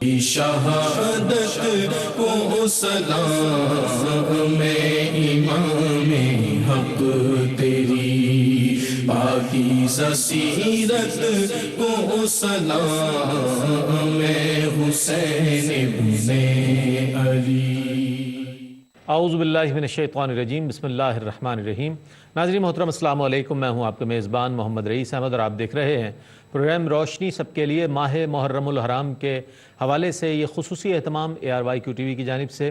شہادت کو سلام امام حق تیری پاکیزہ سیرت کو سلام حسین ابن علی۔ اعوذ باللہ من الشیطان الرجیم، بسم اللہ الرحمن الرحیم۔ ناظرین محترم السلام علیکم، میں ہوں آپ کا میزبان محمد رئیس احمد اور آپ دیکھ رہے ہیں پروگرام روشنی سب کے لیے۔ ماہ محرم الحرام کے حوالے سے یہ خصوصی اہتمام ARYQ-TV کی جانب سے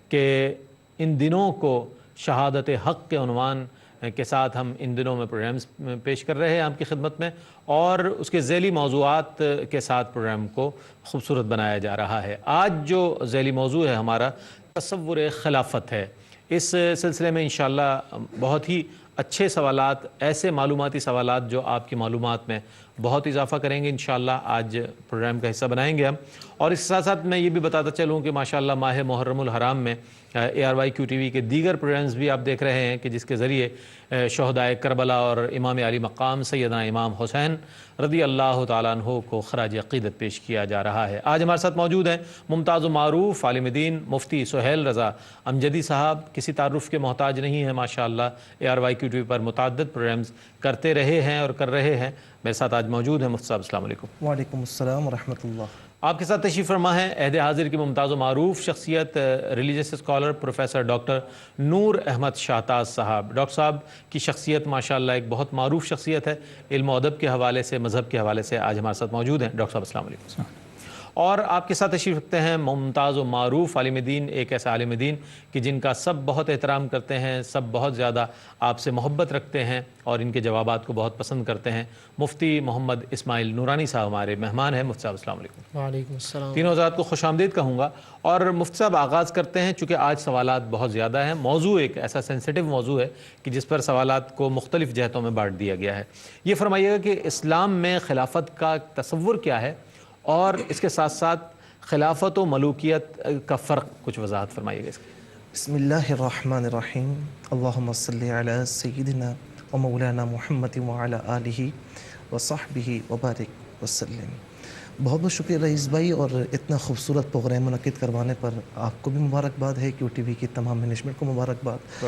کہ ان دنوں کو شہادت حق کے عنوان کے ساتھ ہم ان دنوں میں پروگرامز پیش کر رہے ہیں آپ کی خدمت میں، اور اس کے ذیلی موضوعات کے ساتھ پروگرام کو خوبصورت بنایا جا رہا ہے۔ آج جو ذیلی موضوع ہے ہمارا تصور خلافت ہے۔ اس سلسلے میں انشاءاللہ بہت ہی اچھے سوالات، ایسے معلوماتی سوالات جو آپ کی معلومات میں بہت اضافہ کریں گے، انشاءاللہ آج پروگرام کا حصہ بنائیں گے ہم۔ اور اس ساتھ ساتھ میں یہ بھی بتاتا چلوں کہ ماشاءاللہ ماہ محرم الحرام میں ARYQ-TV کے دیگر پروگرامز بھی آپ دیکھ رہے ہیں کہ جس کے ذریعے شہدائے کربلا اور امام علی مقام سیدنا امام حسین رضی اللہ تعالیٰ عنہ کو خراج عقیدت پیش کیا جا رہا ہے۔ آج ہمارے ساتھ موجود ہیں ممتاز و معروف عالم دین مفتی سہیل رضا امجدی صاحب۔ کسی تعارف کے محتاج نہیں ہیں، ماشاءاللہ ARYQ-TV پر متعدد پروگرامز کرتے رہے ہیں اور کر رہے ہیں۔ میرے ساتھ آج موجود ہیں مفتی صاحب، السلام علیکم۔ وعلیکم السلام ورحمۃ اللہ۔ آپ کے ساتھ تشریف فرما ہے عہد حاضر کی ممتاز و معروف شخصیت religious scholar professor doctor Noor Ahmed شاہتاز صاحب۔ ڈاکٹر صاحب کی شخصیت ماشاءاللہ ایک بہت معروف شخصیت ہے، علم و ادب کے حوالے سے، مذہب کے حوالے سے آج ہمارے ساتھ موجود ہیں۔ ڈاکٹر صاحب السلام علیکم۔ اور آپ کے ساتھ تشریف رکھتے ہیں ممتاز و معروف عالم دین، ایک ایسا عالم دین کہ جن کا سب بہت احترام کرتے ہیں، سب بہت زیادہ آپ سے محبت رکھتے ہیں اور ان کے جوابات کو بہت پسند کرتے ہیں۔ مفتی محمد اسماعیل نورانی صاحب ہمارے مہمان ہیں۔ مفتی صاحب السلام علیکم۔ وعلیکم السلام۔ تینوں حضرات کو خوش آمدید کہوں گا۔ اور مفتی صاحب آغاز کرتے ہیں، چونکہ آج سوالات بہت زیادہ ہیں، موضوع ایک ایسا سینسیٹیو موضوع ہے کہ جس پر سوالات کو مختلف جہتوں میں بانٹ دیا گیا ہے۔ یہ فرمائیے گا کہ اسلام میں خلافت کا تصور کیا ہے، اور اس کے ساتھ ساتھ خلافت و ملوکیت کا فرق کچھ وضاحت فرمائیے گا اس کی۔ بسم اللہ الرحمن الرحیم۔ اللہم صلی علی سیدنا و مولانا محمد وعلی آلہ وصحبہ وبارک وسلم۔ بہت بہت شکریہ رئیس بھائی، اور اتنا خوبصورت پروگرام منعقد کروانے پر آپ کو بھی مبارکباد ہے، QTV کی تمام مینجمنٹ کو مبارکباد۔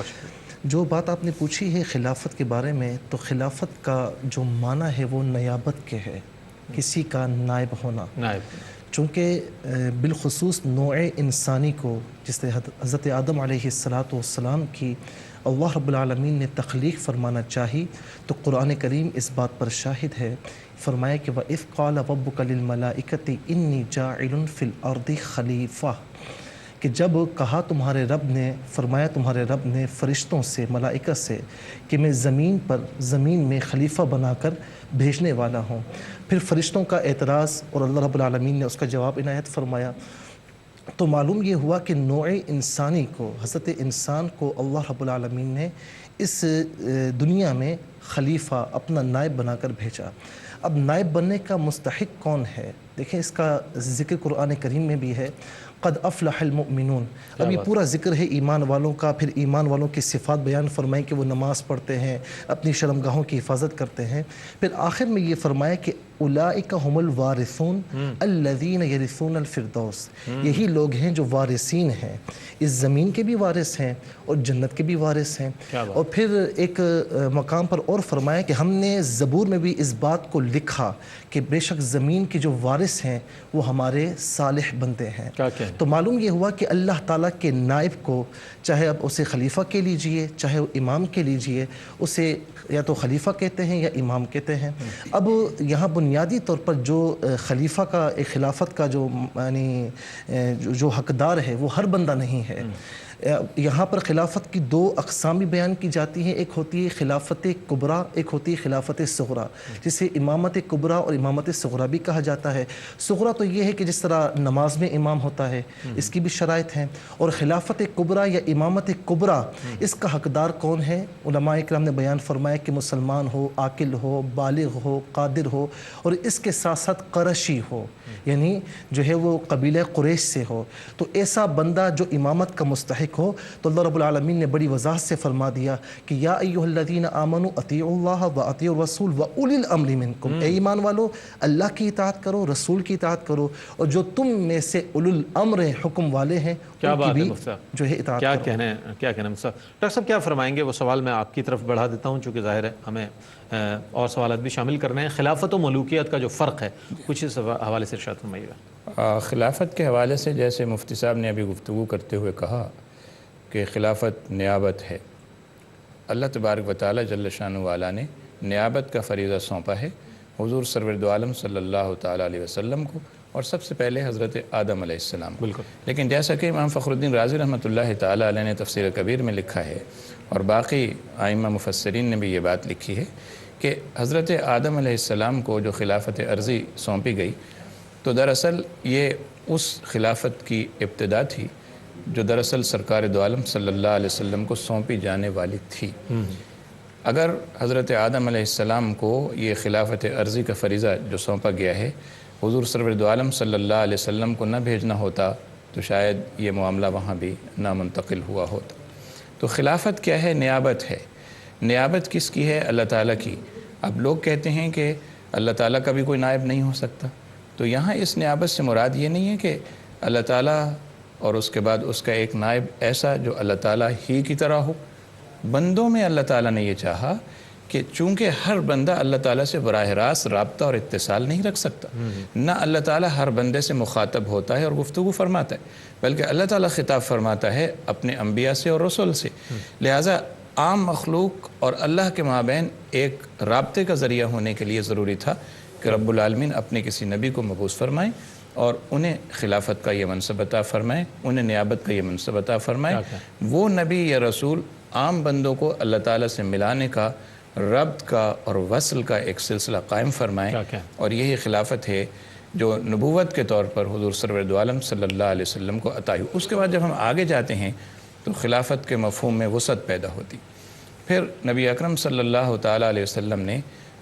جو بات آپ نے پوچھی ہے خلافت کے بارے میں، تو خلافت کا جو معنی ہے وہ نیابت کے ہے، کسی کا نائب ہونا۔ چونکہ بالخصوص نوع انسانی کو جس طرح حضرت آدم علیہ السلام کی اللہ رب العالمین نے تخلیق فرمانا چاہی، تو قرآن کریم اس بات پر شاہد ہے۔ فرمایا کہ وَإِذْ قَالَ رَبُّكَ لِلْمَلَائِكَةِ إِنِّي جَاعِلٌ فِي الْأَرْضِ خَلِيفَةً، کہ جب کہا تمہارے رب نے، فرمایا تمہارے رب نے فرشتوں سے، ملائکہ سے، کہ میں زمین میں خلیفہ بنا کر بھیجنے والا ہوں۔ پھر فرشتوں کا اعتراض اور اللہ رب العالمین نے اس کا جواب عنایت فرمایا، تو معلوم یہ ہوا کہ نوع انسانی کو، حضرت انسان کو اللہ رب العالمین نے اس دنیا میں خلیفہ، اپنا نائب بنا کر بھیجا۔ اب نائب بننے کا مستحق کون ہے؟ دیکھیں اس کا ذکر قرآن کریم میں بھی ہے، قد افلح المؤمنون۔ اب یہ پورا ذکر ہے ایمان والوں کا، پھر ایمان والوں کی صفات بیان فرمائی کہ وہ نماز پڑھتے ہیں، اپنی شرمگاہوں کی حفاظت کرتے ہیں۔ پھر آخر میں یہ فرمایا کہ اولئک هم الوارثون الذین یرثون الفردوس، یہی لوگ ہیں جو وارثین ہیں، اس زمین کے بھی وارث ہیں اور جنت کے بھی وارث ہیں۔ اور پھر ایک مقام پر اور فرمایا کہ ہم نے زبور میں بھی اس بات کو لکھا کہ بے شک زمین کے جو وارث ہیں وہ ہمارے صالح بندے ہیں۔ تو معلوم یہ ہوا کہ اللہ تعالیٰ کے نائب کو، چاہے اب اسے خلیفہ کے لیجئے چاہے امام کے لیجئے، اسے یا تو خلیفہ کہتے ہیں یا امام کہتے ہیں۔ اب یہاں بنیادی طور پر جو خلیفہ کا، خلافت کا جو یعنی جو حقدار ہے وہ ہر بندہ نہیں ہے۔ یہاں پر خلافت کی دو اقسام بھی بیان کی جاتی ہیں، ایک ہوتی ہے خلافت کبریٰ، ایک ہوتی ہے خلافت صغریٰ، جسے امامت کبریٰ اور امامت صغریٰ بھی کہا جاتا ہے۔ صغریٰ تو یہ ہے کہ جس طرح نماز میں امام ہوتا ہے، اس کی بھی شرائط ہیں، اور خلافت کبریٰ یا امامت کبریٰ اس کا حقدار کون ہے؟ علماء اکرام نے بیان فرمایا کہ مسلمان ہو، عاقل ہو، بالغ ہو، قادر ہو، اور اس کے ساتھ ساتھ قرشی ہو، یعنی جو ہے وہ قبیلہ قریش سے ہو، تو ایسا بندہ جو امامت کا مستحق دیکھو تو اللہ رب العالمین نے بڑی وضاحت سے فرما دیا کہ یا ایھا الذین آمنوا اطیعوا اللہ و اطیعوا الرسول و اولی الامر منکم، اے ایمان والو اللہ کی اطاعت کرو، رسول کی اطاعت کرو، اور جو تم میں سے اولو الامر حکم والے ہیں کیا ان کی بات ہے بھی مفتی صاحب، جو ہے اطاعت کیا کرو۔ کہنا ہے، کیا کہنا ہے مفتی صاحب۔ ڈاکٹر صاحب کیا فرمائیں گے؟ وہ سوال میں آپ کی طرف بڑھا دیتا ہوں چونکہ ظاہر ہے ہمیں اور سوالات بھی شامل کرنے ہیں۔ خلافت و ملوکیت کا جو فرق ہے کچھ اس حوالے سے ارشاد فرمائیے گا۔ خلافت کے حوالے سے جیسے مفتی صاحب نے ابھی گفتگو کرتے ہوئے کہا کہ خلافت نیابت ہے، اللہ تبارک و تعالی جل شانہ والا نے نیابت کا فریضہ سونپا ہے حضور سرور دو عالم صلی اللہ تعالی علیہ وسلم کو، اور سب سے پہلے حضرت آدم علیہ السلام کو۔ بالکل۔ لیکن جیسا کہ امام فخر الدین رازی رحمۃ اللہ تعالی علیہ نے تفسیر کبیر میں لکھا ہے، اور باقی ائمہ مفسرین نے بھی یہ بات لکھی ہے کہ حضرت آدم علیہ السلام کو جو خلافت عرضی سونپی گئی تو دراصل یہ اس خلافت کی ابتدا تھی جو دراصل سرکار دو عالم صلی اللہ علیہ وسلم کو سونپی جانے والی تھی۔ اگر حضرت آدم علیہ السلام کو یہ خلافت عرضی کا فریضہ جو سونپا گیا ہے حضور سرور دو عالم صلی اللہ علیہ وسلم کو نہ بھیجنا ہوتا تو شاید یہ معاملہ وہاں بھی نہ منتقل ہوا ہوتا۔ تو خلافت کیا ہے؟ نیابت ہے۔ نیابت کس کی ہے؟ اللہ تعالیٰ کی۔ اب لوگ کہتے ہیں کہ اللہ تعالیٰ کا بھی کوئی نائب نہیں ہو سکتا، تو یہاں اس نیابت سے مراد یہ نہیں ہے کہ اللہ تعالیٰ اور اس کے بعد اس کا ایک نائب ایسا جو اللہ تعالیٰ ہی کی طرح ہو۔ بندوں میں اللہ تعالیٰ نے یہ چاہا کہ چونکہ ہر بندہ اللہ تعالیٰ سے براہ راست رابطہ اور اتصال نہیں رکھ سکتا، نہ اللہ تعالیٰ ہر بندے سے مخاطب ہوتا ہے اور گفتگو فرماتا ہے، بلکہ اللہ تعالیٰ خطاب فرماتا ہے اپنے انبیاء سے اور رسول سے۔ لہٰذا عام مخلوق اور اللہ کے مابین ایک رابطے کا ذریعہ ہونے کے لیے ضروری تھا کہ رب العالمین اپنے کسی نبی کو مبعوث فرمائیں اور انہیں خلافت کا یہ منصب عطا فرمائیں، انہیں نیابت کا یہ منصب عطا فرمائیں۔ وہ نبی یا رسول عام بندوں کو اللہ تعالیٰ سے ملانے کا، ربط کا اور وصل کا ایک سلسلہ قائم فرمائیں، اور یہی خلافت ہے جو نبوت کے طور پر حضور سرور دو عالم صلی اللہ علیہ وسلم کو عطا ہوئی۔ اس کے بعد جب ہم آگے جاتے ہیں تو خلافت کے مفہوم میں وسعت پیدا ہوتی۔ پھر نبی اکرم صلی اللہ تعالیٰ علیہ وسلم نے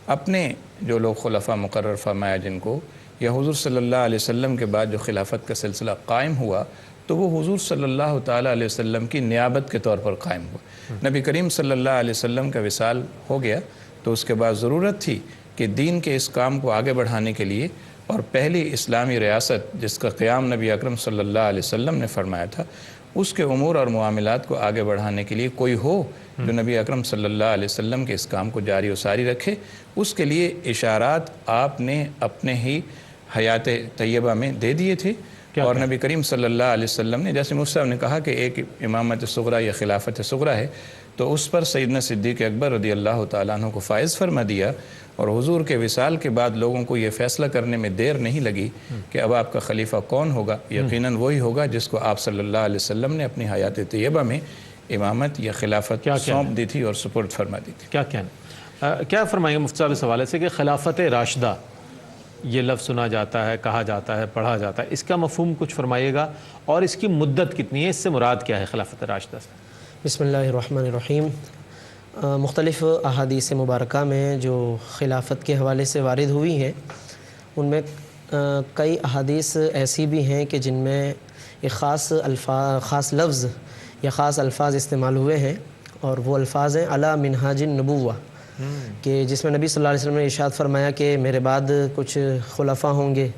اپنے جو لوگ خلفاء مقرر فرمایا جن کو، یا حضور صلی اللہ علیہ وسلم کے بعد جو خلافت کا سلسلہ قائم ہوا تو وہ حضور صلی اللہ تعالیٰ علیہ وسلم کی نیابت کے طور پر قائم ہوا۔ نبی کریم صلی اللہ علیہ وسلم کا وصال ہو گیا تو اس کے بعد ضرورت تھی کہ دین کے اس کام کو آگے بڑھانے کے لیے، اور پہلی اسلامی ریاست جس کا قیام نبی اکرم صلی اللہ علیہ وسلم نے فرمایا تھا، اس کے امور اور معاملات کو آگے بڑھانے کے لیے کوئی ہو جو نبی اکرم صلی اللہ علیہ وسلم کے اس کام کو جاری و ساری رکھے۔ اس کے لیے اشارات آپ نے اپنے ہی حیات طیبہ میں دے دیے تھے، اور نبی کریم صلی اللہ علیہ وسلم نے، جیسے مفتی صاحب نے کہا کہ ایک امامت صغریٰ یا خلافت صغریٰ ہے، تو اس پر سیدنا صدیق اکبر رضی اللہ تعالیٰ عنہ کو فائز فرما دیا، اور حضور کے وصال کے بعد لوگوں کو یہ فیصلہ کرنے میں دیر نہیں لگی کہ اب آپ کا خلیفہ کون ہوگا۔ یقیناً وہی ہوگا جس کو آپ صلی اللہ علیہ وسلم نے اپنی حیات طیبہ میں امامت یا خلافت سونپ دی تھی اور سپرد فرما دی تھی۔ کیا فرمائیں گے مفتی صاحب اس حوالے سے کہ خلافت راشدہ یہ لفظ سنا جاتا ہے، کہا جاتا ہے، پڑھا جاتا ہے، اس کا مفہوم کچھ فرمائیے گا، اور اس کی مدت کتنی ہے، اس سے مراد کیا ہے خلافت راشدہ سے؟ بسم اللہ الرحمن الرحیم۔ مختلف احادیث مبارکہ میں جو خلافت کے حوالے سے وارد ہوئی ہیں ان میں کئی احادیث ایسی بھی ہیں کہ جن میں ایک خاص لفظ یا خاص الفاظ استعمال ہوئے ہیں، اور وہ الفاظ ہیں علی منہاج النبوہ، کہ جس میں نبی صلی اللہ علیہ وسلم نے ارشاد فرمایا کہ میرے بعد کچھ خلفاء ہوں گے،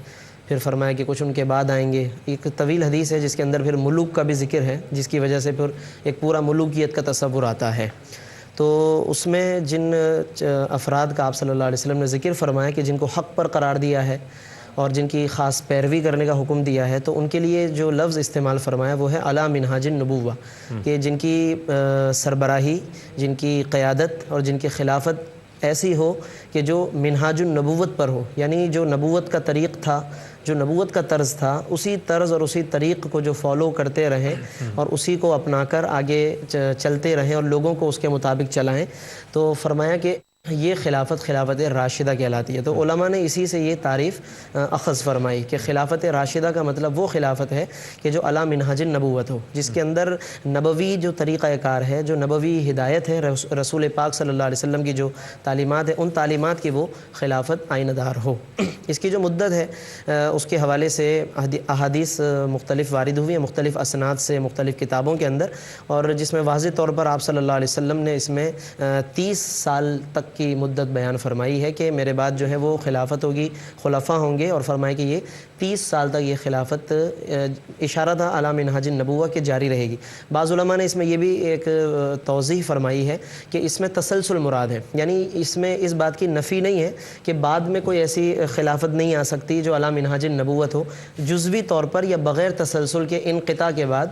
پھر فرمایا کہ کچھ ان کے بعد آئیں گے۔ ایک طویل حدیث ہے جس کے اندر پھر ملوک کا بھی ذکر ہے، جس کی وجہ سے پھر ایک پورا ملوکیت کا تصور آتا ہے۔ تو اس میں جن افراد کا آپ صلی اللہ علیہ وسلم نے ذکر فرمایا کہ جن کو حق پر قرار دیا ہے اور جن کی خاص پیروی کرنے کا حکم دیا ہے، تو ان کے لیے جو لفظ استعمال فرمایا وہ ہے علی منہاج النبوہ، کہ جن کی سربراہی، جن کی قیادت اور جن کی خلافت ایسی ہو کہ جو منہاج النبوت پر ہو، یعنی جو نبوت کا طریق تھا، جو نبوت کا طرز تھا، اسی طرز اور اسی طریق کو جو فالو کرتے رہیں اور اسی کو اپنا کر آگے چلتے رہیں اور لوگوں کو اس کے مطابق چلائیں۔ تو فرمایا کہ یہ خلافت راشدہ کہلاتی ہے۔ تو علماء نے اسی سے یہ تعریف اخذ فرمائی کہ خلافت راشدہ کا مطلب وہ خلافت ہے کہ جو علی منہاج النبوت ہو، جس کے اندر نبوی جو طریقہ کار ہے، جو نبوی ہدایت ہے، رسول پاک صلی اللہ علیہ وسلم کی جو تعلیمات ہیں، ان تعلیمات کی وہ خلافت آئینہ دار ہو۔ اس کی جو مدت ہے اس کے حوالے سے احادیث مختلف وارد ہوئی ہیں، مختلف اسناد سے، مختلف کتابوں کے اندر، اور جس میں واضح طور پر آپ صلی اللہ علیہ وسلم نے اس میں 30 سال تک کی مدت بیان فرمائی ہے کہ میرے بعد جو ہے وہ خلافت ہوگی، خلفاء ہوں گے، اور فرمایا کہ یہ 30 سال تک یہ خلافت اشارہ تھا علی منہاج النبوہ کے جاری رہے گی۔ بعض علماء نے اس میں یہ بھی ایک توضیح فرمائی ہے کہ اس میں تسلسل مراد ہے، یعنی اس میں اس بات کی نفی نہیں ہے کہ بعد میں کوئی ایسی خلافت نہیں آ سکتی جو علی منہاج النبوت ہو، جزوی طور پر یا بغیر تسلسل کے انقطاع کے بعد،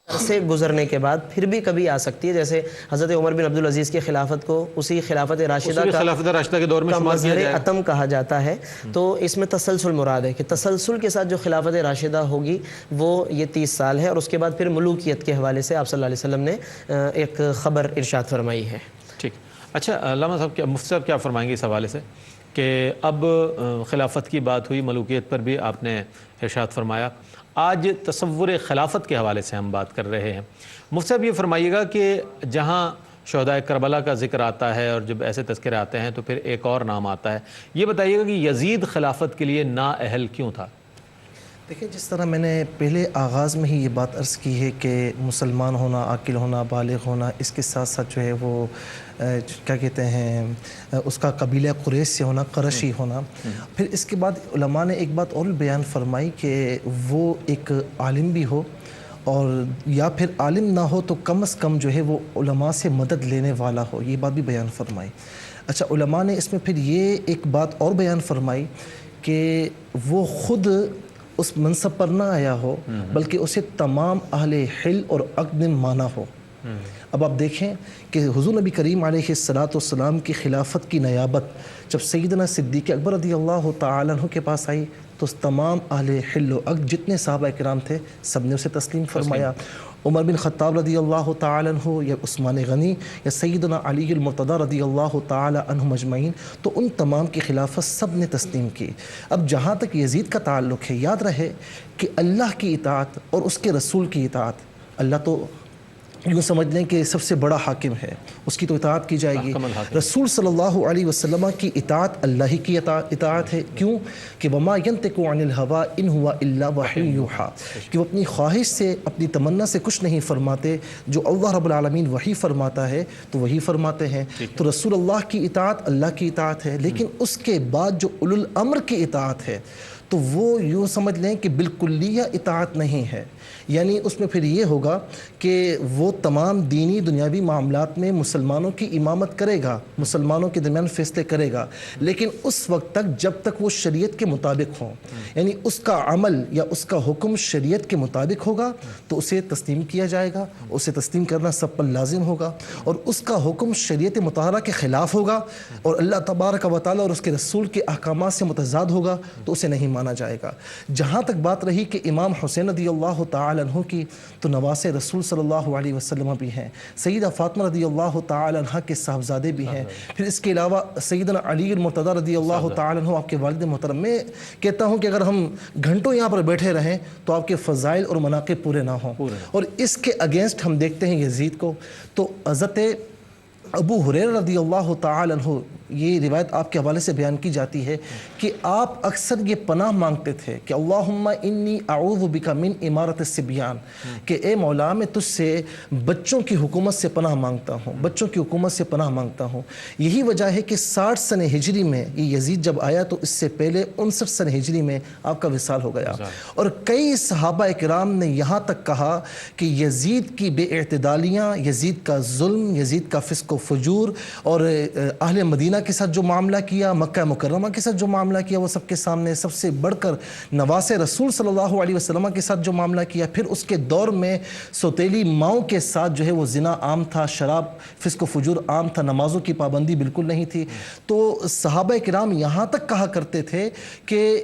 عرصے گزرنے کے بعد پھر بھی کبھی آ سکتی ہے، جیسے حضرت عمر بن عبدالعزیز کی خلافت کو اسی خلافت راشدہ کے دور میں شمار کیا جائے، اتم کہا جاتا ہے۔ تو اس میں تسلسل مراد ہے کہ تسلسل کے ساتھ جو خلافت راشدہ ہوگی وہ یہ 30 سال ہے، اور اس کے بعد پھر ملوکیت کے حوالے سے آپ صلی اللہ علیہ وسلم نے ایک خبر ارشاد فرمائی ہے۔ ٹھیک، اچھا علامہ صاحب، مفتی صاحب کیا فرمائیں گے اس حوالے سے کہ اب خلافت کی بات ہوئی، ملوکیت پر بھی آپ نے ارشاد فرمایا، آج تصور خلافت کے حوالے سے ہم بات کر رہے ہیں۔ مفتی صاحب یہ فرمائیے گا کہ جہاں شہداء کربلا کا ذکر آتا ہے اور جب ایسے تذکرے آتے ہیں تو پھر ایک اور نام آتا ہے، یہ بتائیے گا کہ یزید خلافت کے لیے نااہل کیوں تھا؟ دیکھیں، جس طرح میں نے پہلے آغاز میں ہی یہ بات عرض کی ہے کہ مسلمان ہونا، عاقل ہونا، بالغ ہونا، اس کے ساتھ ساتھ جو ہے وہ کیا کہتے ہیں اس کا قبیلہ قریش سے ہونا، قرشی ہونا۔ پھر اس کے بعد علماء نے ایک بات اور بیان فرمائی کہ وہ ایک عالم بھی ہو، اور یا پھر عالم نہ ہو تو کم از کم جو ہے وہ علماء سے مدد لینے والا ہو، یہ بات بھی بیان فرمائی۔ اچھا، علماء نے اس میں پھر یہ ایک بات اور بیان فرمائی کہ وہ خود اس منصب پر نہ آیا ہو بلکہ اسے تمام اہل حل اور عقد نے مانا ہو۔ اب آپ دیکھیں کہ حضور نبی کریم علیہ السلام کی خلافت کی نیابت جب سیدنا صدیق اکبر رضی اللہ تعالیٰ عنہ کے پاس آئی تو تمام اہل حل و عقد جتنے صحابہ کرام تھے سب نے اسے تسلیم فرمایا۔ عمر بن خطاب رضی اللہ تعالیٰ عنہ یا عثمان غنی یا سیدنا علی المرتضی رضی اللہ تعالیٰ عنہ مجمعین، تو ان تمام کی خلافت سب نے تسلیم کی۔ اب جہاں تک یزید کا تعلق ہے، یاد رہے کہ اللہ کی اطاعت اور اس کے رسول کی اطاعت، اللہ تو یوں سمجھ لیں کہ سب سے بڑا حاکم ہے، اس کی تو اطاعت کی جائے گی۔ رسول صلی اللہ علیہ وسلم کی اطاعت اللہ ہی کی اطاعت ہے۔ کیوں کہ وما ینطق عن الہوا ان ہوا الا وحی یوحیٰ، کہ وہ اپنی خواہش سے، اپنی تمنا سے کچھ نہیں فرماتے، جو اللہ رب العالمین وحی فرماتا ہے تو وہی فرماتے ہیں۔ تو رسول اللہ کی اطاعت اللہ کی اطاعت ہے، لیکن اس کے بعد جو اولو الامر کی اطاعت ہے تو وہ یوں سمجھ لیں کہ بالکلیہ اطاعت نہیں ہے، یعنی اس میں پھر یہ ہوگا کہ وہ تمام دینی دنیاوی معاملات میں مسلمانوں کی امامت کرے گا، مسلمانوں کے درمیان فیصلے کرے گا، لیکن اس وقت تک جب تک وہ شریعت کے مطابق ہوں، یعنی اس کا عمل یا اس کا حکم شریعت کے مطابق ہوگا تو اسے تسلیم کیا جائے گا، اسے تسلیم کرنا سب پر لازم ہوگا، اور اس کا حکم شریعت مطہرہ کے خلاف ہوگا اور اللہ تبارک و تعالیٰ اور اس کے رسول کے احکامات سے متضاد ہوگا تو اسے نہیں مانا جائے گا۔ جہاں تک بات رہی کہ امام حسین رضی اللہ تعالیٰ عنہ کی، تو نواسے رسول صلی اللہ علیہ وسلم بھی ہیں، سیدہ فاطمہ رضی اللہ تعالیٰ عنہ کے صاحبزادے بھی ہیں، پھر اس کے علاوہ سیدنا علی المرتضی رضی اللہ تعالیٰ عنہ آپ کے والد محترم۔ میں کہتا ہوں کہ اگر ہم گھنٹوں یہاں پر بیٹھے رہیں تو آپ کے فضائل اور مناقب پورے نہ ہوں، اور اس کے اگینسٹ ہم دیکھتے ہیں یزید کو۔ تو حضرت ابو ہریرہ رضی اللہ تعالیٰ عنہ، یہ روایت آپ کے حوالے سے بیان کی جاتی ہے کہ آپ اکثر یہ پناہ مانگتے تھے کہ اللہم انی اعوذ بک من امارت الصبیان، کہ اے مولا میں تجھ سے بچوں کی حکومت سے پناہ مانگتا ہوں، بچوں کی حکومت سے پناہ مانگتا ہوں۔ یہی وجہ ہے کہ 60 سن ہجری میں یہ یزید جب آیا تو اس سے پہلے 59 سن ہجری میں آپ کا وصال ہو گیا، اور کئی صحابہ کرام نے یہاں تک کہا کہ یزید کی بے اعتدالیاں، یزید کا ظلم، یزید کا فسق و فجور، اور اہل مدینہ کے ساتھ جو معاملہ کیا، مکہ مکرمہ کے ساتھ جو معاملہ کیا، وہ سب کے سامنے سب سے بڑھ کر نواسے رسول صلی اللہ علیہ وسلم کے ساتھ جو معاملہ کیا، پھر اس کے دور میں سوتیلی ماؤں کے ساتھ جو ہے وہ زنا عام تھا، شراب، فسق و فجور عام تھا، نمازوں کی پابندی بالکل نہیں تھی۔ تو صحابہ کرام یہاں تک کہا کرتے تھے کہ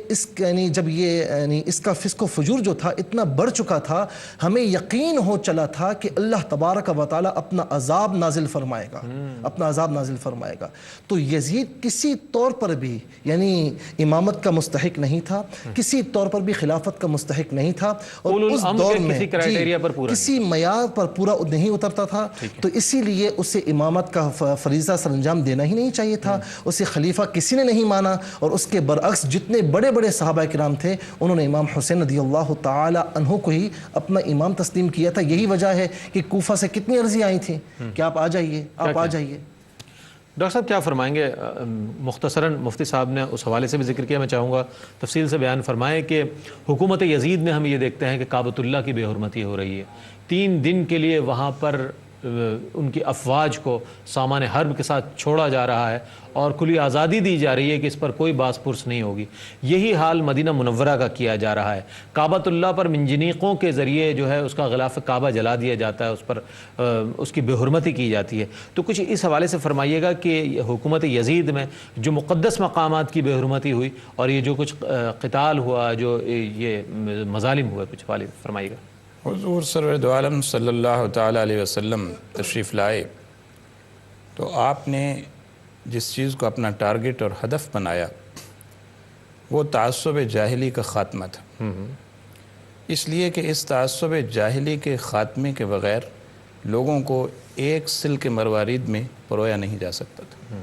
جب یہ اس کا فسق و فجور جو تھا اتنا بڑھ چکا تھا، ہمیں یقین ہو چلا تھا کہ اللہ تبارک و تعالیٰ اپنا عذاب نازل فرمائے گا، اپنا عذاب نازل فرمائے گا۔ تو یزید کسی طور پر بھی یعنی امامت کا مستحق نہیں تھا، کسی طور پر بھی خلافت کا مستحق نہیں تھا، اور اس دور میں کسی معیار پر پورا نہیں اترتا تھا، تو اسی لیے اسے امامت کا فریضہ سر انجام دینا ہی نہیں چاہیے تھا، اسے خلیفہ کسی نے نہیں مانا۔ اور اس کے برعکس جتنے بڑے بڑے صحابہ کرام تھے انہوں نے امام حسین رضی اللہ تعالی عنہ کو ہی اپنا امام تسلیم کیا تھا۔ یہی وجہ ہے کہ کوفہ سے کتنی عرضی آئی تھیں کہ آپ آ جائیے، آپ آ جائیے۔ ڈاکٹر صاحب کیا فرمائیں گے؟ مختصراً مفتی صاحب نے اس حوالے سے بھی ذکر کیا، میں چاہوں گا تفصیل سے بیان فرمائیں کہ حکومت یزید میں ہم یہ دیکھتے ہیں کہ کعبۃ اللہ کی بے حرمتی ہو رہی ہے، 3 دن کے لیے وہاں پر ان کی افواج کو سامان حرب کے ساتھ چھوڑا جا رہا ہے اور کھلی آزادی دی جا رہی ہے کہ اس پر کوئی باس پرس نہیں ہوگی۔ یہی حال مدینہ منورہ کا کیا جا رہا ہے، کعبۃ اللہ پر منجنیقوں کے ذریعے جو ہے اس کا غلاف کعبہ جلا دیا جاتا ہے، اس پر اس کی بے حرمتی کی جاتی ہے۔ تو کچھ اس حوالے سے فرمائیے گا کہ حکومت یزید میں جو مقدس مقامات کی بے حرمتی ہوئی اور یہ جو کچھ قتال ہوا، جو یہ مظالم ہوئے، کچھ حوالے فرمائیے گا۔ حضور سرور دو عالم صلی اللہ تعالیٰ علیہ وسلم تشریف لائے تو آپ نے جس چیز کو اپنا ٹارگٹ اور ہدف بنایا وہ تعصب جاہلی کا خاتمہ تھا، اس لیے کہ اس تعصب جاہلی کے خاتمے کے بغیر لوگوں کو ایک سلک مروارید میں پرویا نہیں جا سکتا تھا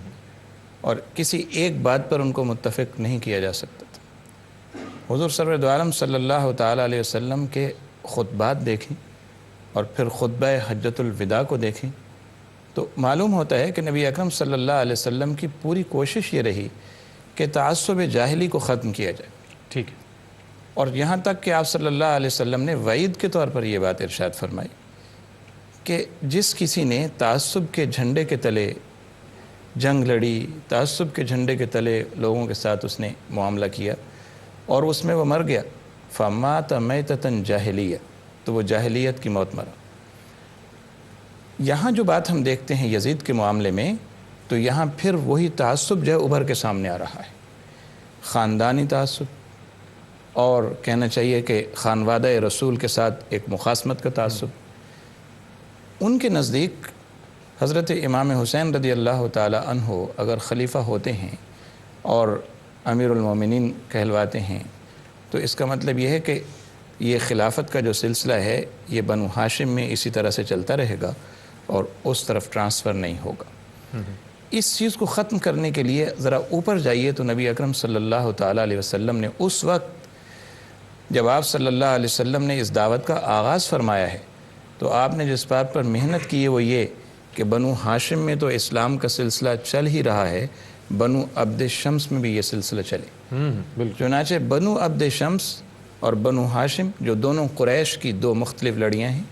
اور کسی ایک بات پر ان کو متفق نہیں کیا جا سکتا تھا۔ حضور سرور دو عالم صلی اللہ تعالیٰ علیہ وسلم کے خطبات دیکھیں اور پھر خطبہ حجۃ الوداع کو دیکھیں تو معلوم ہوتا ہے کہ نبی اکرم صلی اللہ علیہ وسلم کی پوری کوشش یہ رہی کہ تعصب جاہلی کو ختم کیا جائے، ٹھیک ہے، اور یہاں تک کہ آپ صلی اللہ علیہ وسلم نے وعید کے طور پر یہ بات ارشاد فرمائی کہ جس کسی نے تعصب کے جھنڈے کے تلے جنگ لڑی، تعصب کے جھنڈے کے تلے لوگوں کے ساتھ اس نے معاملہ کیا اور اس میں وہ مر گیا، فَمَاتَ مَيْتَةً جَاهِلِيَّةً، تو وہ جاہلیت کی موت مرا۔ یہاں جو بات ہم دیکھتے ہیں یزید کے معاملے میں، تو یہاں پھر وہی تعصب جو ہے ابھر کے سامنے آ رہا ہے، خاندانی تعصب اور کہنا چاہیے کہ خانوادہ رسول کے ساتھ ایک مخاصمت کا تعصب۔ ان کے نزدیک حضرت امام حسین رضی اللہ تعالی عنہ اگر خلیفہ ہوتے ہیں اور امیر المومنین کہلواتے ہیں تو اس کا مطلب یہ ہے کہ یہ خلافت کا جو سلسلہ ہے یہ بنو ہاشم میں اسی طرح سے چلتا رہے گا اور اس طرف ٹرانسفر نہیں ہوگا۔ اس چیز کو ختم کرنے کے لیے ذرا اوپر جائیے تو نبی اکرم صلی اللہ تعالیٰ علیہ وسلم نے اس وقت جب آپ صلی اللہ علیہ وسلم نے اس دعوت کا آغاز فرمایا ہے تو آپ نے جس بات پر محنت کی ہے وہ یہ کہ بنو ہاشم میں تو اسلام کا سلسلہ چل ہی رہا ہے، بنو عبد شمس میں بھی یہ سلسلہ چلے۔ چنانچہ بنو عبد شمس اور بنو ہاشم جو دونوں قریش کی 2 مختلف لڑیاں ہیں،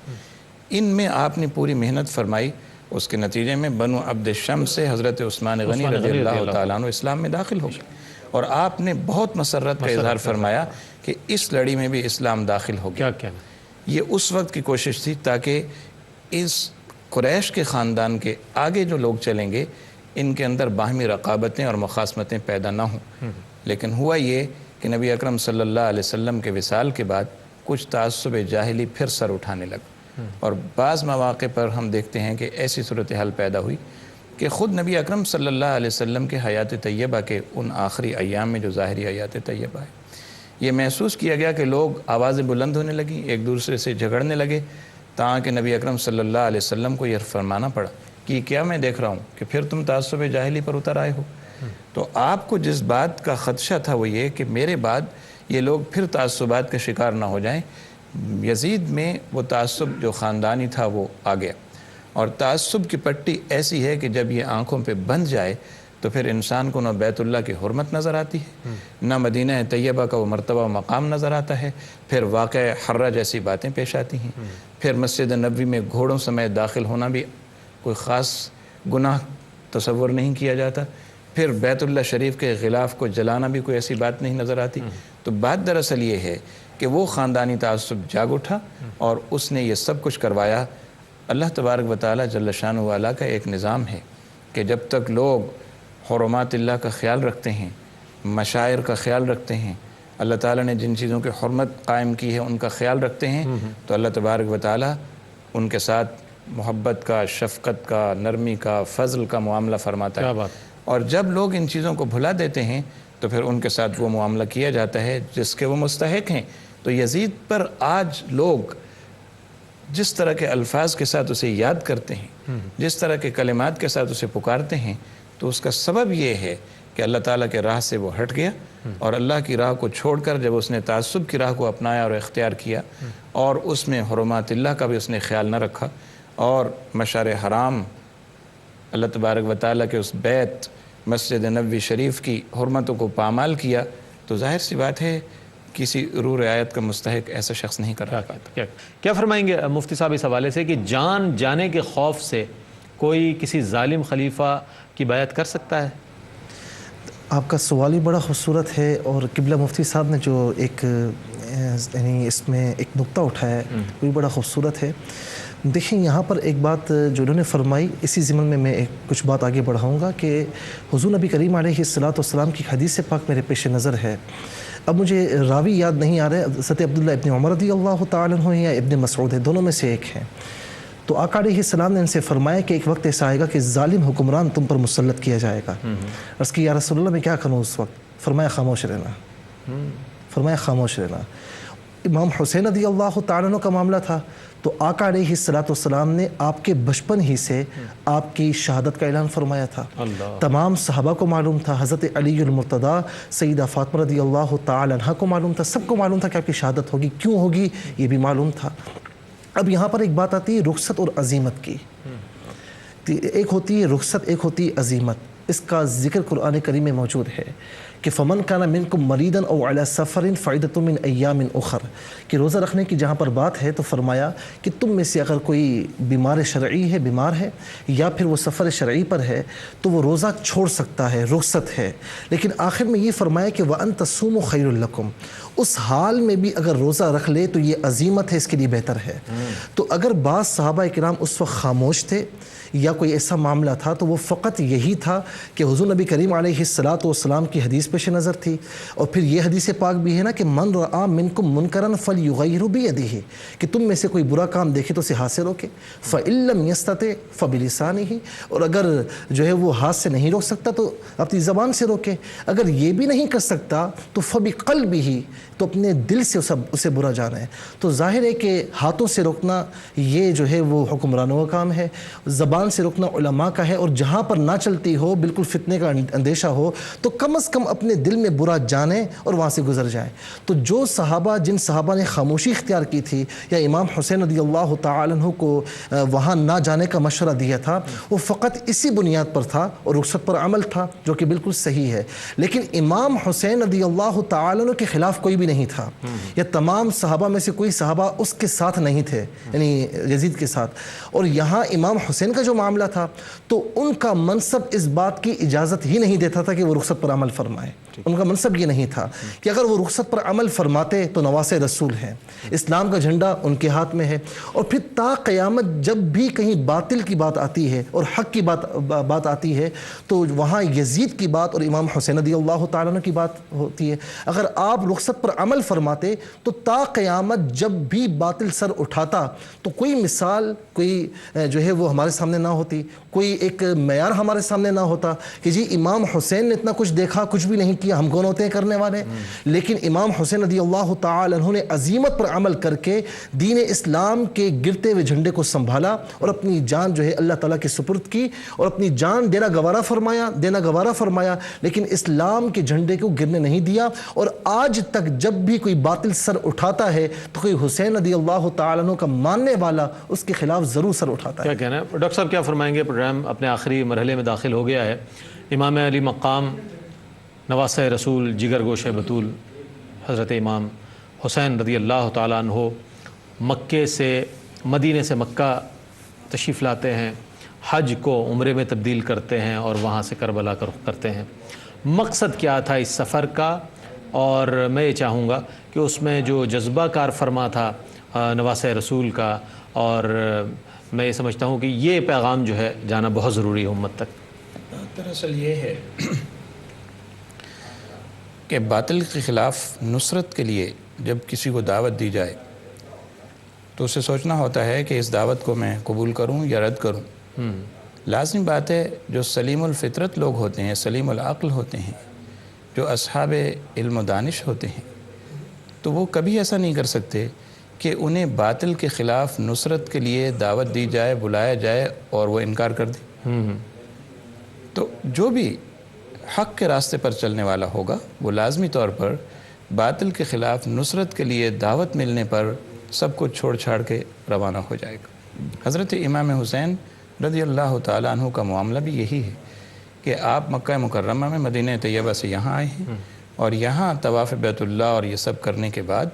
ان میں آپ نے پوری محنت فرمائی، اس کے نتیجے میں بنو عبد شمس سے حضرت عثمان غنی رضی اللہ تعالیٰ عنہ اسلام میں داخل ہو گئے، اور آپ نے بہت مسرت کا اظہار فرمایا کہ اس لڑی میں بھی اسلام داخل ہو گیا۔ یہ اس وقت کی کوشش تھی تاکہ اس قریش کے خاندان کے آگے جو لوگ چلیں گے ان کے اندر باہمی رقابتیں اور مخاصمتیں پیدا نہ ہوں، لیکن ہوا یہ کہ نبی اکرم صلی اللہ علیہ وسلم کے وصال کے بعد کچھ تعصب جاہلی پھر سر اٹھانے لگا، اور بعض مواقع پر ہم دیکھتے ہیں کہ ایسی صورتحال پیدا ہوئی کہ خود نبی اکرم صلی اللہ علیہ وسلم کے حیات طیبہ کے ان آخری ایام میں جو ظاہری حیات طیبہ ہے، یہ محسوس کیا گیا کہ لوگ آوازیں بلند ہونے لگیں، ایک دوسرے سے جھگڑنے لگے، تاکہ نبی اکرم صلی اللہ علیہ وسلم کو یہ فرمانا پڑا کہ کیا میں دیکھ رہا ہوں کہ پھر تم تعصب جاہلی پر اتر آئے ہو۔ تو آپ کو جس بات کا خدشہ تھا وہ یہ کہ میرے بعد یہ لوگ پھر تعصبات کا شکار نہ ہو جائیں۔ یزید میں وہ تعصب جو خاندانی تھا وہ آ گیا، اور تعصب کی پٹی ایسی ہے کہ جب یہ آنکھوں پہ بندھ جائے تو پھر انسان کو نہ بیت اللہ کی حرمت نظر آتی ہے، نہ مدینہ طیبہ کا وہ مرتبہ و مقام نظر آتا ہے، پھر واقع حرہ جیسی باتیں پیش آتی ہیں، پھر مسجد نبوی میں گھوڑوں سمیت داخل ہونا بھی کوئی خاص گناہ تصور نہیں کیا جاتا، پھر بیت اللہ شریف کے غلاف کو جلانا بھی کوئی ایسی بات نہیں نظر آتی۔ تو بات دراصل یہ ہے کہ وہ خاندانی تعصب جاگ اٹھا اور اس نے یہ سب کچھ کروایا۔ اللہ تبارک و تعالیٰ جل شانہ والا کا ایک نظام ہے کہ جب تک لوگ حرمات اللہ کا خیال رکھتے ہیں، مشاعر کا خیال رکھتے ہیں، اللہ تعالیٰ نے جن چیزوں کی حرمت قائم کی ہے ان کا خیال رکھتے ہیں، تو اللہ تبارک و تعالیٰ ان کے ساتھ محبت کا، شفقت کا، نرمی کا، فضل کا معاملہ فرماتا کیا ہے، بات۔ اور جب لوگ ان چیزوں کو بھلا دیتے ہیں تو پھر ان کے ساتھ وہ معاملہ کیا جاتا ہے جس کے وہ مستحق ہیں۔ تو یزید پر آج لوگ جس طرح کے الفاظ کے ساتھ اسے یاد کرتے ہیں، جس طرح کے کلمات کے ساتھ اسے پکارتے ہیں، تو اس کا سبب یہ ہے کہ اللہ تعالیٰ کے راہ سے وہ ہٹ گیا اور اللہ کی راہ کو چھوڑ کر جب اس نے تعصب کی راہ کو اپنایا اور اختیار کیا اور اس میں حرمات اللہ کا بھی اس نے خیال نہ رکھا اور مشعر حرام، اللہ تبارک و تعالیٰ کے اس بیت مسجد نبوی شریف کی حرمتوں کو پامال کیا، تو ظاہر سی بات ہے کسی روح رعایت کا مستحق ایسا شخص نہیں کر رہا۔ کیا فرمائیں گے مفتی صاحب اس حوالے سے کہ جان جانے کے خوف سے کوئی کسی ظالم خلیفہ کی بیعت کر سکتا ہے؟ آپ کا سوال ہی بڑا خوبصورت ہے، اور قبلہ مفتی صاحب نے جو ایک یعنی اس میں ایک نقطہ اٹھایا ہے وہ بھی بڑا خوبصورت ہے۔ دیکھیں یہاں پر ایک بات جو انہوں نے فرمائی، اسی ضمن میں کچھ بات آگے بڑھاؤں گا کہ حضور نبی کریم علیہ الصلاۃ کی حدیث پاک میرے پیش نظر ہے۔ اب مجھے راوی یاد نہیں آ رہا ہے، حضرت عبداللہ ابن عمر رضی اللہ تعالیٰ عنہ یا ابن مسعود ہے، دونوں میں سے ایک ہیں۔ تو آقا علیہ السلام نے ان سے فرمایا کہ ایک وقت ایسا آئے گا کہ ظالم حکمران تم پر مسلط کیا جائے گا۔ عرض کی یا رسول اللہ میں کیا کروں اس وقت؟ فرمایا خاموش رہنا، فرمایا خاموش رہنا۔ امام حسین رضی اللہ تعالیٰ عنہ کا معاملہ تھا، تو آقا علیہ السلام نے آپ کے بچپن ہی سے آپ کی شہادت کا اعلان فرمایا تھا۔ تمام صحابہ کو معلوم تھا، حضرت علی المرتضیٰ، سیدہ فاطمہ رضی اللہ تعالیٰ عنہ کو معلوم تھا، سب کو معلوم تھا کہ آپ کی شہادت ہوگی، کیوں ہوگی یہ بھی معلوم تھا۔ اب یہاں پر ایک بات آتی ہے رخصت اور عزیمت کی، ایک ہوتی ہے رخصت، ایک ہوتی ہے عزیمت۔ اس کا ذکر قرآن کریم میں موجود ہے کہ فمن کان منکم مریضا او علی سفر فعدۃ من ایام اخر، کہ روزہ رکھنے کی جہاں پر بات ہے تو فرمایا کہ تم میں سے اگر کوئی بیمار شرعی ہے، بیمار ہے، یا پھر وہ سفر شرعی پر ہے تو وہ روزہ چھوڑ سکتا ہے، رخصت ہے۔ لیکن آخر میں یہ فرمایا کہ وَأَن تَصُومُوا خَيْرٌ لَكُمْ، اس حال میں بھی اگر روزہ رکھ لے تو یہ عزیمت ہے، اس کے لیے بہتر ہے۔ تو اگر بعض صحابہ کرام اس وقت خاموش تھے یا کوئی ایسا معاملہ تھا تو وہ فقط یہی تھا کہ حضور نبی کریم علیہ السلام کی حدیث پیش نظر تھی، اور پھر یہ حدیث پاک بھی ہے نا کہ من رآ منکم منکرا فلیغیرہ بیدہ، کہ تم میں سے کوئی برا کام دیکھے تو اسے ہاتھ سے روکے، فإن لم یستطع فبلسانہ، اور اگر جو ہے وہ ہاتھ سے نہیں روک سکتا تو اپنی زبان سے روکے، اگر یہ بھی نہیں کر سکتا تو فبقلبہ، تو اپنے دل سے اسے برا جانا ہے۔ تو ظاہر ہے کہ ہاتھوں سے روکنا یہ جو ہے وہ حکمرانوں کا کام ہے، زبان سے روکنا علماء کا ہے، اور جہاں پر نہ چلتی ہو، بالکل فتنے کا اندیشہ ہو، تو کم از کم اپنے دل میں برا جانیں اور وہاں سے گزر جائیں۔ تو جو صحابہ، جن صحابہ نے خاموشی اختیار کی تھی یا امام حسین رضی اللہ تعالیٰ عنہ کو وہاں نہ جانے کا مشورہ دیا تھا، وہ فقط اسی بنیاد پر تھا اور رخصت پر عمل تھا، جو کہ بالکل صحیح ہے۔ لیکن امام حسین رضی اللہ تعالیٰ عنہ کے خلاف کوئی بھی نہیں تھا، یا تمام صحابہ میں سے کوئی صحابہ اس کے ساتھ نہیں تھے، یعنی یزید کے ساتھ۔ اور یہاں امام حسین کا جو معاملہ تھا تو ان کا منصب اس بات کی اجازت ہی نہیں دیتا تھا کہ وہ رخصت پر عمل فرمائے، ان کا منصب یہ نہیں تھا کہ اگر وہ رخصت پر عمل فرماتے تو نواسے رسول ہیں، اسلام کا جھنڈا ان کے ہاتھ میں ہے، اور پھر تا قیامت جب بھی کہیں باطل کی بات آتی ہے اور حق کی بات آتی ہے تو وہاں یزید کی بات اور امام حسین رضی اللہ تعالیٰ عنہ کی بات ہوتی ہے۔ اگر آپ رخصت پر عمل فرماتے تو تا قیامت جب بھی باطل سر اٹھاتا تو کوئی مثال، کوئی جو ہے وہ ہمارے سامنے نہ ہوتی، کوئی ایک معیار ہمارے سامنے نہ ہوتا کہ جی امام حسین نے اتنا کچھ دیکھا، کچھ بھی نہیں کیا، ہم کون ہوتے ہیں کرنے والے۔ لیکن امام حسین رضی اللہ تعالی عنہ نے عزیمت پر عمل کر کے دین اسلام کے گرتے ہوئے جھنڈے کو سنبھالا اور اپنی جان جو ہے اللہ تعالیٰ کے سپرد کی، اور اپنی جان دینا گوارا فرمایا، لیکن اسلام کے جھنڈے کو گرنے نہیں دیا۔ اور آج تک جب بھی کوئی باطل سر اٹھاتا ہے تو کوئی حسین رضی اللہ تعالیٰ عنہ کا ماننے والا اس کے خلاف ضرور سر اٹھاتا ہے۔ کیا کہنا ہے ڈاکٹر صاحب، کیا فرمائیں گے؟ پروگرام اپنے آخری مرحلے میں داخل ہو گیا ہے۔ امام علی مقام، نواسہ رسول، جگر گوشہ بطول حضرت امام حسین رضی اللہ تعالیٰ عنہ مکے سے، مدینے سے مکہ تشریف لاتے ہیں، حج کو عمرے میں تبدیل کرتے ہیں اور وہاں سے کربلا کا رخ کرتے ہیں۔ مقصد کیا تھا اس سفر کا؟ اور میں یہ چاہوں گا کہ اس میں جو جذبہ کار فرما تھا نواسہ رسول کا، اور میں یہ سمجھتا ہوں کہ یہ پیغام جو ہے جانا بہت ضروری ہے امت تک۔ دراصل یہ ہے کہ باطل کے خلاف نصرت کے لیے جب کسی کو دعوت دی جائے تو اسے سوچنا ہوتا ہے کہ اس دعوت کو میں قبول کروں یا رد کروں۔ لازمی بات ہے جو سلیم الفطرت لوگ ہوتے ہیں، سلیم العقل ہوتے ہیں، جو اصحاب علم و دانش ہوتے ہیں، تو وہ کبھی ایسا نہیں کر سکتے کہ انہیں باطل کے خلاف نصرت کے لیے دعوت دی جائے، بلایا جائے اور وہ انکار کر دے۔ تو جو بھی حق کے راستے پر چلنے والا ہوگا وہ لازمی طور پر باطل کے خلاف نصرت کے لیے دعوت ملنے پر سب کچھ چھوڑ چھاڑ کے روانہ ہو جائے گا۔ حضرت امام حسین رضی اللہ تعالیٰ عنہ کا معاملہ بھی یہی ہے کہ آپ مکہ مکرمہ میں مدینہ طیبہ سے یہاں آئے ہیں، اور یہاں طواف بیت اللہ اور یہ سب کرنے کے بعد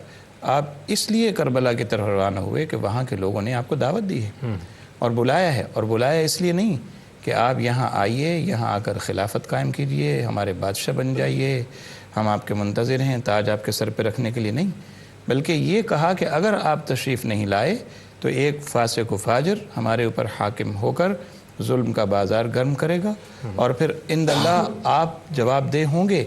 آپ اس لیے کربلا کی طرف روانہ ہوئے کہ وہاں کے لوگوں نے آپ کو دعوت دی ہے اور بلایا ہے، اور بلایا اس لیے نہیں کہ آپ یہاں آئیے، یہاں آ کر خلافت قائم کیجئے، ہمارے بادشاہ بن جائیے، ہم آپ کے منتظر ہیں، تاج آپ کے سر پہ رکھنے کے لیے نہیں، بلکہ یہ کہا کہ اگر آپ تشریف نہیں لائے تو ایک فاسق و فاجر ہمارے اوپر حاکم ہو کر ظلم کا بازار گرم کرے گا، اور پھر عند اللہ آپ جواب دہ ہوں گے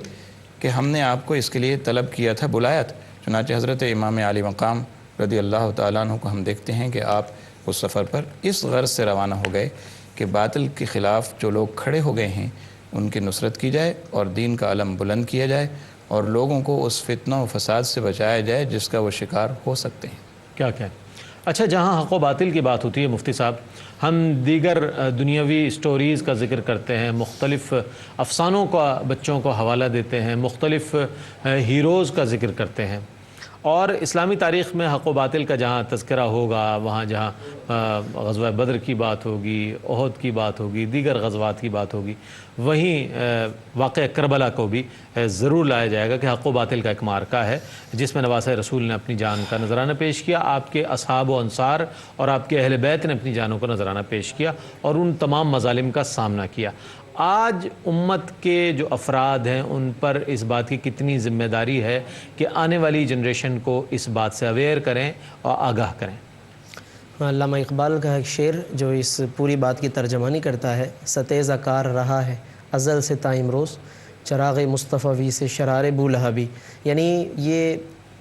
کہ ہم نے آپ کو اس کے لیے طلب کیا تھا، بلایا تھا۔ چنانچہ حضرت امام علی مقام رضی اللہ تعالیٰ عنہ کو ہم دیکھتے ہیں کہ آپ اس سفر پر اس غرض سے روانہ ہو گئے کہ باطل کے خلاف جو لوگ کھڑے ہو گئے ہیں ان کی نصرت کی جائے اور دین کا علم بلند کیا جائے اور لوگوں کو اس فتنہ و فساد سے بچایا جائے جس کا وہ شکار ہو سکتے ہیں۔ کیا اچھا، جہاں حق و باطل کی بات ہوتی ہے مفتی صاحب، ہم دیگر دنیاوی سٹوریز کا ذکر کرتے ہیں، مختلف افسانوں کا بچوں کو حوالہ دیتے ہیں، مختلف ہیروز کا ذکر کرتے ہیں، اور اسلامی تاریخ میں حق و باطل کا جہاں تذکرہ ہوگا، وہاں جہاں غزوہ بدر کی بات ہوگی، احد کی بات ہوگی، دیگر غزوات کی بات ہوگی، وہیں واقعہ کربلا کو بھی ضرور لایا جائے گا کہ حق و باطل کا ایک معرکہ ہے جس میں نواسہ رسول نے اپنی جان کا نذرانہ پیش کیا، آپ کے اصحاب و انصار اور آپ کے اہل بیت نے اپنی جانوں کو نذرانہ پیش کیا اور ان تمام مظالم کا سامنا کیا۔ آج امت کے جو افراد ہیں ان پر اس بات کی کتنی ذمہ داری ہے کہ آنے والی جنریشن کو اس بات سے اویئر کریں اور آگاہ کریں؟ علامہ اقبال کا ایک شعر جو اس پوری بات کی ترجمانی کرتا ہے، ستیزہ کار رہا ہے ازل سے تا امروز، چراغ مصطفی سے شرار بولہبی، یعنی یہ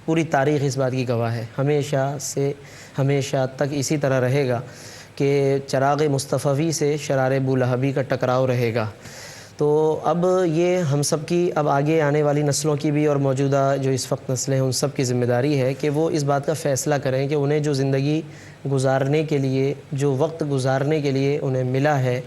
پوری تاریخ اس بات کی گواہ ہے، ہمیشہ سے ہمیشہ تک اسی طرح رہے گا کہ چراغ مصطفی سے شرار بولہبی کا ٹکراؤ رہے گا۔ تو اب یہ ہم سب کی، اب آگے آنے والی نسلوں کی بھی اور موجودہ جو اس وقت نسلیں ہیں ان سب کی ذمہ داری ہے کہ وہ اس بات کا فیصلہ کریں کہ انہیں جو زندگی گزارنے کے لیے، جو وقت گزارنے کے لیے انہیں ملا ہے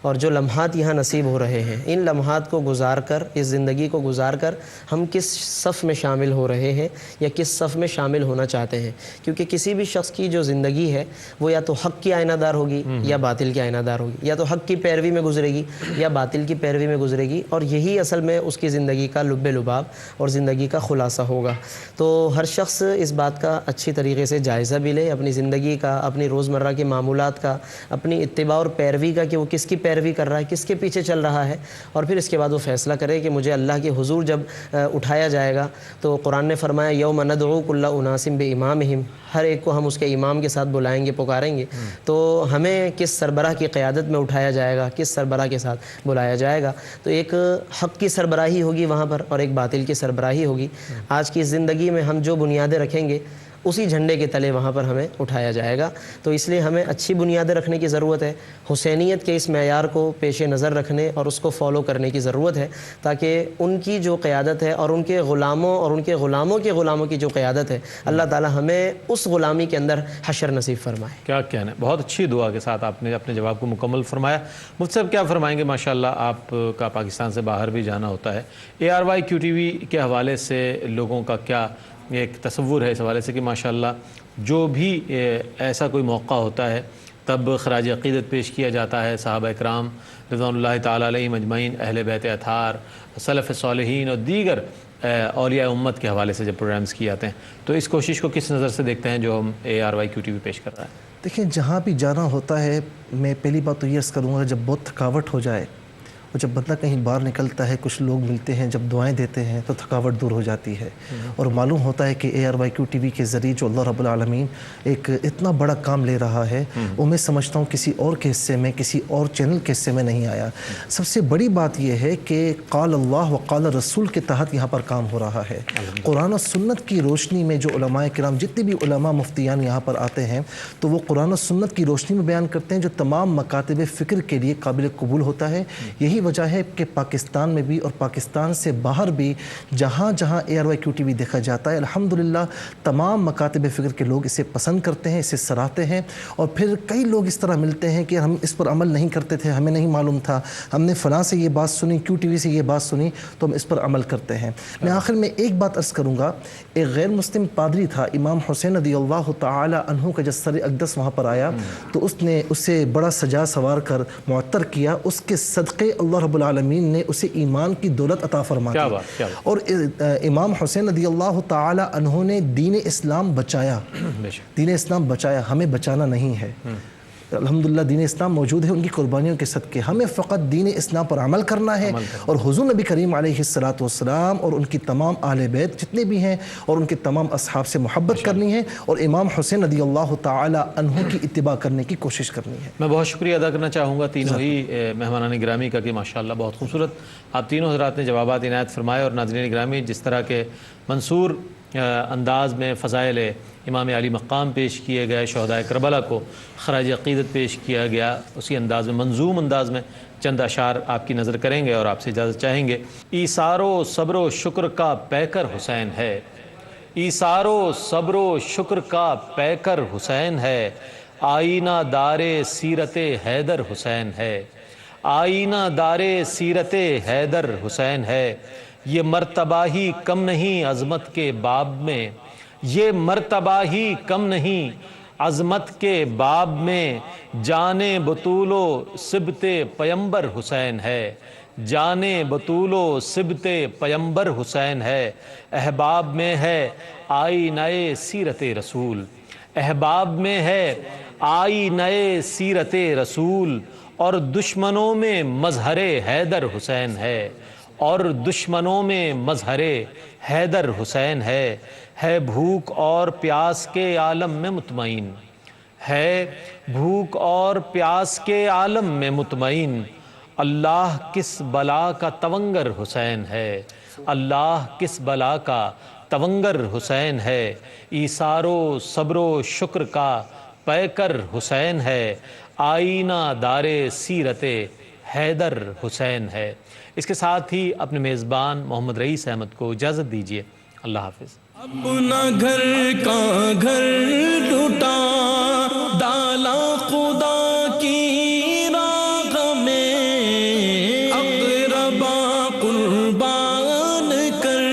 اور جو لمحات یہاں نصیب ہو رہے ہیں، ان لمحات کو گزار کر، اس زندگی کو گزار کر ہم کس صف میں شامل ہو رہے ہیں یا کس صف میں شامل ہونا چاہتے ہیں، کیونکہ کسی بھی شخص کی جو زندگی ہے وہ یا تو حق کی آئینہ دار ہوگی یا باطل کی آئینہ دار ہوگی، یا تو حق کی پیروی میں گزرے گی یا باطل کی پیروی میں گزرے گی، اور یہی اصل میں اس کی زندگی کا لب لباب اور زندگی کا خلاصہ ہوگا۔ تو ہر شخص اس بات کا اچھی طریقے سے جائزہ بھی لے، اپنی زندگی کا، اپنی روزمرہ کے معمولات کا، اپنی اتباع اور پیروی کا کہ وہ کس کی پیروی کر رہا ہے، کس کے پیچھے چل رہا ہے، اور پھر اس کے بعد وہ فیصلہ کرے کہ مجھے اللہ کے حضور جب اٹھایا جائے گا تو قرآن نے فرمایا یوم ندعو کل اناس بامامہم، ہر ایک کو ہم اس کے امام کے ساتھ بلائیں گے، پکاریں گے، تو ہمیں کس سربراہ کی قیادت میں اٹھایا جائے گا، کس سربراہ کے ساتھ بلایا جائے گا، تو ایک حق کی سربراہی ہوگی وہاں پر اور ایک باطل کی سربراہی ہوگی۔ آج کی زندگی میں ہم جو بنیادیں رکھیں گے اسی جھنڈے کے تلے وہاں پر ہمیں اٹھایا جائے گا، تو اس لیے ہمیں اچھی بنیادیں رکھنے کی ضرورت ہے، حسینیت کے اس معیار کو پیش نظر رکھنے اور اس کو فالو کرنے کی ضرورت ہے، تاکہ ان کی جو قیادت ہے اور ان کے غلاموں اور ان کے غلاموں کے غلاموں کی جو قیادت ہے، اللہ تعالی ہمیں اس غلامی کے اندر حشر نصیب فرمائے۔ کیا کہنا ہے، بہت اچھی دعا کے ساتھ آپ نے اپنے جواب کو مکمل فرمایا۔ مفتی صاحب کیا فرمائیں گے؟ ماشاءاللہ آپ کا پاکستان سے باہر بھی جانا ہوتا ہے، ARYQTV کے حوالے سے لوگوں کا کیا ایک تصور ہے اس حوالے سے کہ ماشاءاللہ جو بھی ایسا کوئی موقع ہوتا ہے تب خراج عقیدت پیش کیا جاتا ہے، صحابہ اکرام رضوان اللہ تعالیٰ علیہم اجمعین، اہل بیت اطہار، سلف صالحین اور دیگر اولیاء امت کے حوالے سے جب پروگرامز کیے جاتے ہیں تو اس کوشش کو کس نظر سے دیکھتے ہیں جو ہم ARYQTV پیش کر رہا ہے؟ دیکھیں، جہاں بھی جانا ہوتا ہے میں پہلی بات تو یہ عرض کروں گا، جب بہت تھکاوٹ ہو جائے اور جب بندہ کہیں باہر نکلتا ہے، کچھ لوگ ملتے ہیں، جب دعائیں دیتے ہیں تو تھکاوٹ دور ہو جاتی ہے، اور معلوم ہوتا ہے کہ ARYQ TV کے ذریعے جو اللہ رب العالمین ایک اتنا بڑا کام لے رہا ہے، وہ میں سمجھتا ہوں کسی اور کے حصے میں، کسی اور چینل کے حصے میں نہیں آیا۔ سب سے بڑی بات یہ ہے کہ قال اللہ و قال رسول کے تحت یہاں پر کام ہو رہا ہے۔ قرآن و سنت کی روشنی میں جو علماء کرام، جتنے بھی علماء مفتیان یہاں پر آتے ہیں تو وہ قرآن و سنت کی روشنی میں بیان کرتے ہیں، جو تمام مکاتب فکر کے لیے قابل قبول ہوتا ہے۔ یہی وجہ ہے کہ پاکستان میں بھی اور پاکستان سے باہر بھی جہاں جہاں ARYQ TV دیکھا جاتا ہے، الحمدللہ تمام مکاتب فکر کے لوگ اسے پسند کرتے ہیں، اسے سراہتے ہیں، اور پھر کئی لوگ اس طرح ملتے ہیں کہ ہم اس پر عمل نہیں کرتے تھے، ہمیں نہیں معلوم تھا، ہم نے فلاں سے یہ بات سنی، QTV سے یہ بات سنی، تو ہم اس پر عمل کرتے ہیں۔ میں آخر میں ایک بات عرض کروں گا، ایک غیر مسلم پادری تھا، امام حسین رضی اللہ تعالی عنہ کا جب سر اقدس وہاں پر آیا تو اس نے اسے بڑا سجا سوار کر معطر کیا، اس کے صدقے اللہ رب العالمین نے اسے ایمان کی دولت عطا فرما دی، اور امام حسین رضی اللہ تعالی عنہ نے دین اسلام بچایا، دین اسلام بچایا، ہمیں بچانا نہیں ہے۔ الحمدللہ دین اسلام موجود ہے ان کی قربانیوں کے صدقے، ہمیں فقط دین اسلام پر عمل کرنا ہے، اور حضور نبی کریم علیہ السلام اور ان کی تمام اہل بیت جتنے بھی ہیں اور ان کے تمام اصحاب سے محبت کرنی ہے، اور امام حسین رضی اللہ تعالی عنہ کی اتباع کرنے کی کوشش کرنی ہے۔ میں بہت شکریہ ادا کرنا چاہوں گا تینوں ہی مہمانان گرامی کا کہ ماشاءاللہ بہت خوبصورت آپ تینوں حضرات نے جوابات عنایت فرمائے، اور ناظرین گرامی جس طرح کے منصور انداز میں فضائل امام علی مقام پیش کیے گئے، شہدائے کربلا کو خراج عقیدت پیش کیا گیا، اسی انداز میں منظوم انداز میں چند اشعار آپ کی نظر کریں گے اور آپ سے اجازت چاہیں گے۔ ایثار و صبر و شکر کا پیکر حسین ہے، ایثار و صبر و شکر کا پیکر حسین ہے، آئینہ دار سیرت حیدر حسین ہے، آئینہ دار سیرت حیدر حسین ہے، یہ مرتبہ ہی کم نہیں عظمت کے باب میں، یہ مرتبہ ہی کم نہیں عظمت کے باب میں، جان بطول و سبت پیمبر حسین ہے، جان بطول و سبت پیمبر حسین ہے، احباب میں ہے آئینہ سیرت رسول، احباب میں ہے آئینہ سیرت رسول، اور دشمنوں میں مظہر حیدر حسین ہے، اور دشمنوں میں مظہر حیدر حسین ہے بھوک اور پیاس کے عالم میں مطمئن، ہے بھوک اور پیاس کے عالم میں مطمئن، اللہ کس بلا کا تونگر حسین ہے، اللہ کس بلا کا تونگر حسین ہے، ایثار و صبر و شکر کا پیکر حسین ہے، آئینہ دار سیرت حیدر حسین ہے۔ اس کے ساتھ ہی اپنے میزبان محمد رئیس احمد کو اجازت دیجیے، اللہ حافظ۔ اپنا گھر کا گھر لوٹا ڈالا خدا کی راہ میں، اقربا قربان کر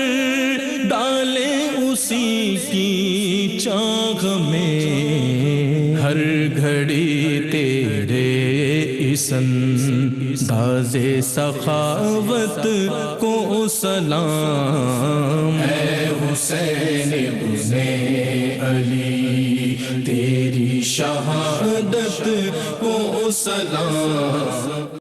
ڈالے اسی کی چاہ میں، ہر گھڑی تیرے اس انداز سخاوت کو سلام، اے حسین ابن علی تیری شہادت کو سلام۔